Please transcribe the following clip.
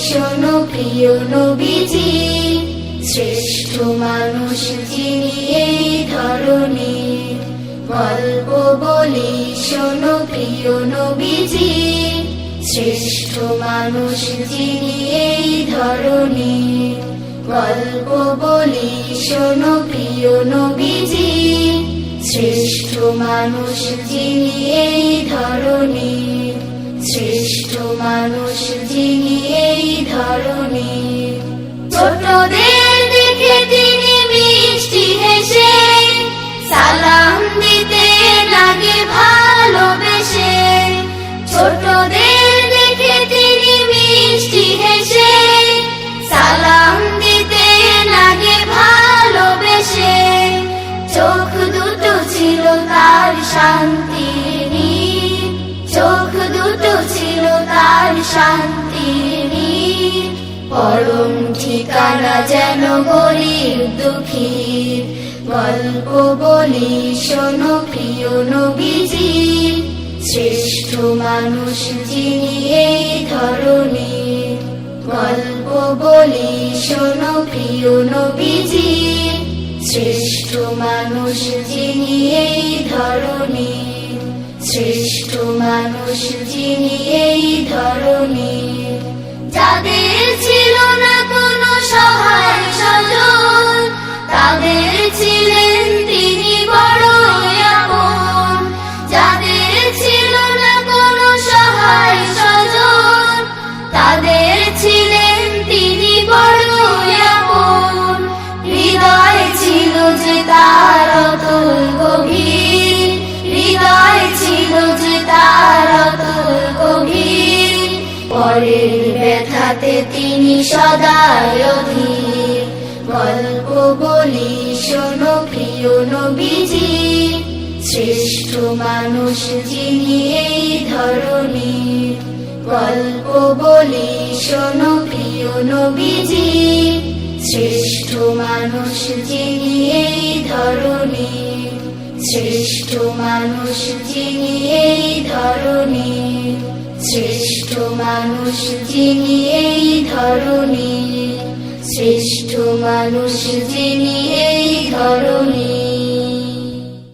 শোনো প্রিয় নবীজি, শ্রেষ্ঠ মানুষ যিনি এই ধরনী। গল্প বলি শোনো প্রিয় নবীজি, শ্রেষ্ঠ মানুষ যিনি এই ধরনী। গল্প বলি শোনো প্রিয় নবীজি, শ্রেষ্ঠ মানুষ যিনি এই ধরনী। শ্রেষ্ঠ মানুষ যিনি এই ধরনী। ছোটদের দেখে তিনি মিষ্টি হেসে সালাম দিতে লাগে ভালোবেসে। ছোটদের দেখে তিনি মিষ্টি হেসে সালাম দিতে লাগে ভালোবেসে। চোখ দুটো ছিল তার শান্তির নীর, চোখ দুটো ছিল তার শান্তির নীর। পরম ঠিকানা যেন গরিব দুঃখীর। গল্প বলি শোনো প্রিয় নবীজি, শ্রেষ্ঠ মানুষ যিনি এই ধরনী। গল্প বলি শোনো প্রিয় নবীজি, শ্রেষ্ঠ মানুষ যিনি এই ধরনী। শ্রেষ্ঠ মানুষ যিনি এই ধরনী। যাদের ছিল না কোনো সহায় স্বজন, তাদের ছিলেন তিনি বড়ই আপন। যাদের ছিল না কোনো সহায় স্বজন, তাদের ছিলেন তিনি বড়ই আপন। হৃদয় ছিল যে তার অতুল গভীর, হৃদয় ছিল যে তার অতুল গভীর। পরের ব্যথাতে তিনি সদাই অধীর। গল্প বলি শোনো প্রিয় নবীজি, শ্রেষ্ঠ মানুষ যিনি এই ধরনী। গল্প বলি শোনো প্রিয় নবীজি, শ্রেষ্ঠ মানুষ যিনি এই ধরনী। শ্রেষ্ঠ মানুষ যিনি এই ধরনী। শ্রেষ্ঠ মানুষ যিনি এই ধরনী। শ্রেষ্ঠ মানুষ যিনি এই ধরনী।